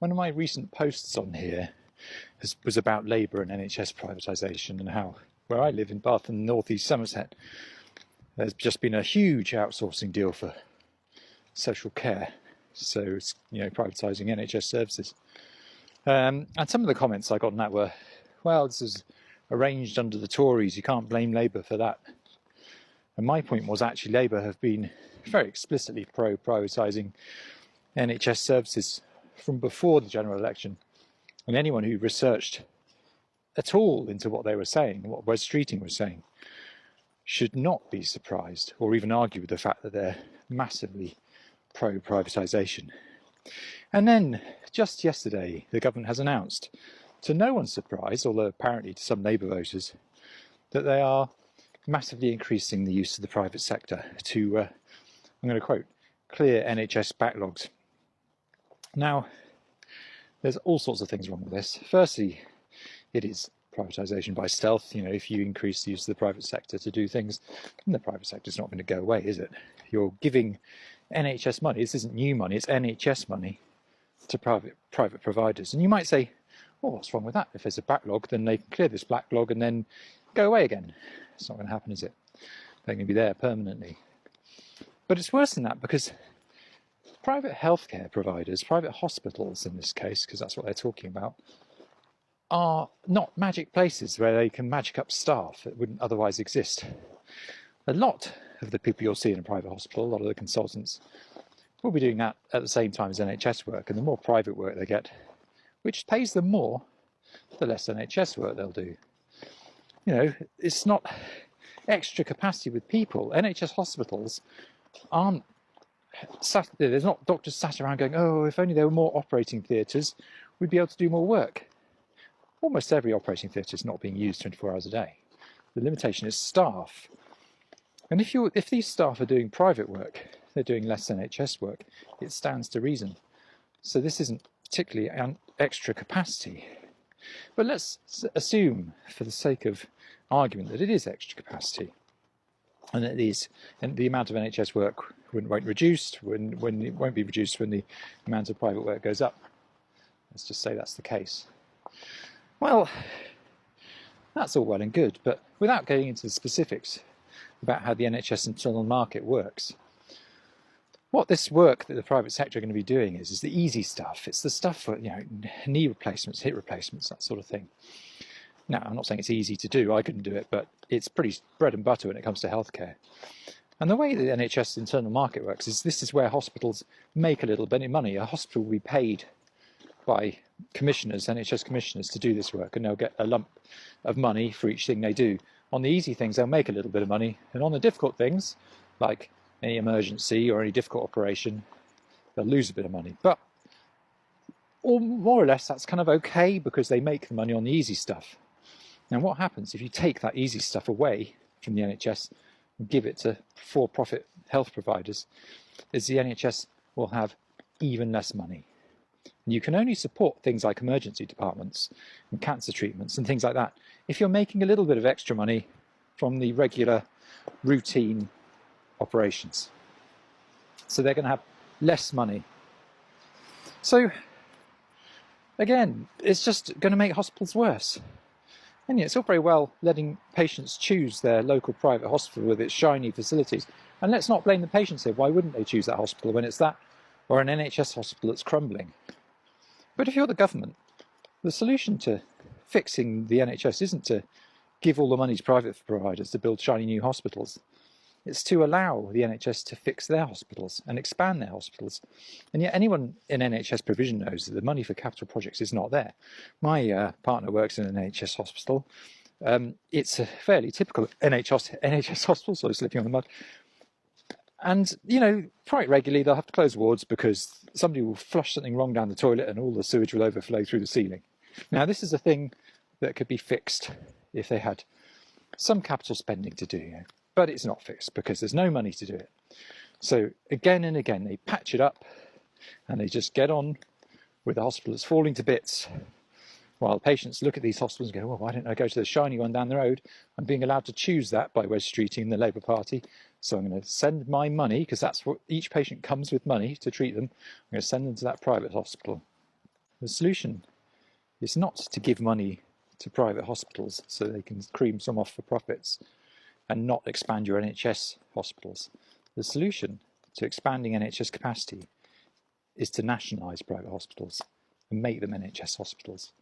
One of my recent posts on here was about Labour and NHS privatisation and how, where I live in Bath and North East Somerset, there's just been a huge outsourcing deal for social care. So it's, privatising NHS services. And some of the comments I got on that were, well, this is arranged under the Tories, you can't blame Labour for that. And my point was actually Labour have been very explicitly pro-privatising NHS services from before the general election. And anyone who researched at all into what they were saying, what Wes Streeting was saying, should not be surprised or even argue with the fact that they're massively pro-privatisation. And then, just yesterday, the government has announced, to no one's surprise, although apparently to some Labour voters, that they are massively increasing the use of the private sector to, I'm going to quote, clear NHS backlogs. Now, there's all sorts of things wrong with this. Firstly, it is privatisation by stealth. If you increase the use of the private sector to do things, then the private sector is not going to go away, is it? You're giving NHS money. This isn't new money, it's NHS money to private providers. And you might say, well, what's wrong with that? If there's a backlog, then they can clear this backlog and then go away again. It's not going to happen, is it? They're going to be there permanently. But it's worse than that, because private healthcare providers, private hospitals in this case, because that's what they're talking about, are not magic places where they can magic up staff that wouldn't otherwise exist. A lot of the people you'll see in a private hospital, a lot of the consultants, will be doing that at the same time as NHS work, and the more private work they get, which pays them more, the less NHS work they'll do. It's not extra capacity with people. NHS hospitals aren't there's not doctors sat around going, oh, if only there were more operating theatres, we'd be able to do more work. Almost every operating theatre is not being used 24 hours a day. The limitation is staff. And if these staff are doing private work, they're doing less NHS work, it stands to reason. So this isn't particularly an extra capacity. But let's assume, for the sake of argument, that it is extra capacity, and that the amount of NHS work won't be reduced when the amount of private work goes up. Let's just say that's the case. Well, that's all well and good, but without getting into the specifics about how the NHS internal market works, what this work that the private sector are going to be doing is the easy stuff. It's the stuff for knee replacements, hip replacements, that sort of thing. Now, I'm not saying it's easy to do, I couldn't do it, but it's pretty bread and butter when it comes to healthcare. And the way the NHS internal market works is this is where hospitals make a little bit of money. A hospital will be paid by commissioners, NHS commissioners, to do this work, and they'll get a lump of money for each thing they do. On the easy things, they'll make a little bit of money, and on the difficult things, like any emergency or any difficult operation, they'll lose a bit of money. But more or less, that's kind of okay, because they make the money on the easy stuff. Now, what happens if you take that easy stuff away from the NHS and give it to for-profit health providers is the NHS will have even less money. And you can only support things like emergency departments and cancer treatments and things like that if you're making a little bit of extra money from the regular routine operations. So they're going to have less money. So again, it's just going to make hospitals worse. And it's all very well letting patients choose their local private hospital with its shiny facilities. And let's not blame the patients here. Why wouldn't they choose that hospital when it's that or an NHS hospital that's crumbling? But if you're the government, the solution to fixing the NHS isn't to give all the money to private providers to build shiny new hospitals. It's to allow the NHS to fix their hospitals and expand their hospitals. And yet anyone in NHS provision knows that the money for capital projects is not there. My partner works in an NHS hospital. It's a fairly typical NHS hospital, so slipping on the mud. And, quite regularly they'll have to close wards because somebody will flush something wrong down the toilet and all the sewage will overflow through the ceiling. Now, this is a thing that could be fixed if they had some capital spending to do. But it's not fixed because there's no money to do it. So again and again, they patch it up and they just get on with the hospital that's falling to bits, while patients look at these hospitals and go, well, why don't I go to the shiny one down the road? I'm being allowed to choose that by Wes Streeting and the Labour Party, so I'm going to send my money, because that's what each patient comes with, money to treat them. I'm going to send them to that private hospital. The solution is not to give money to private hospitals so they can cream some off for profits and not expand your NHS hospitals. The solution to expanding NHS capacity is to nationalise private hospitals and make them NHS hospitals.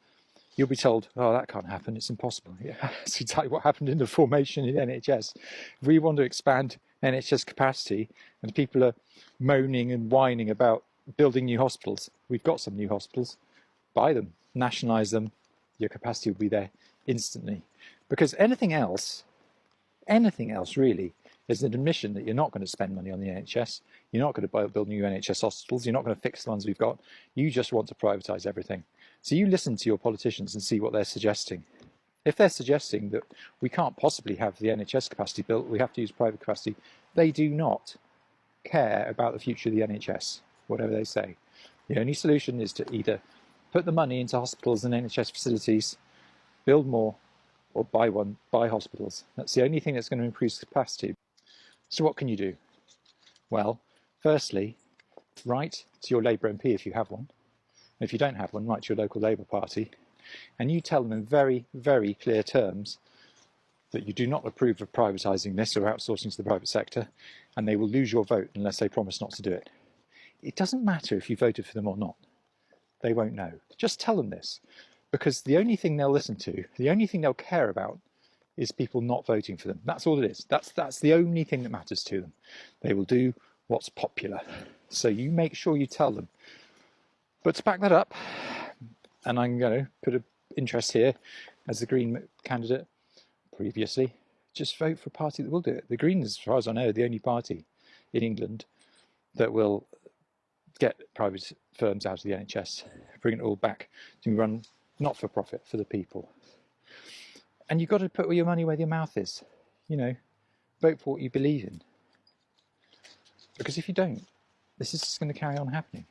You'll be told, oh, that can't happen, it's impossible. Yeah, that's exactly what happened in the formation in NHS. If we want to expand NHS capacity and people are moaning and whining about building new hospitals, we've got some new hospitals, buy them, nationalise them, your capacity will be there instantly. Because anything else really, is an admission that you're not going to spend money on the NHS, you're not going to build new NHS hospitals, you're not going to fix the ones we've got, you just want to privatise everything. So you listen to your politicians and see what they're suggesting. If they're suggesting that we can't possibly have the NHS capacity built, we have to use private capacity, they do not care about the future of the NHS, whatever they say. The only solution is to either put the money into hospitals and NHS facilities, build more, or buy hospitals. That's the only thing that's going to increase capacity. So what can you do? Well, firstly, write to your Labour MP if you have one. If you don't have one, write to your local Labour Party, and you tell them in very, very clear terms that you do not approve of privatising this or outsourcing to the private sector, and they will lose your vote unless they promise not to do it. It doesn't matter if you voted for them or not. They won't know. Just tell them this, because the only thing they'll listen to, the only thing they'll care about is people not voting for them. That's all it is. That's the only thing that matters to them. They will do what's popular. So you make sure you tell them. But to back that up, and I'm going to put an interest here as the Green candidate previously, just vote for a party that will do it. The Greens, as far as I know, are the only party in England that will get private firms out of the NHS, bring it all back to run not for profit, for the people. And you've got to put all your money where your mouth is. You know, vote for what you believe in. Because if you don't, this is just going to carry on happening.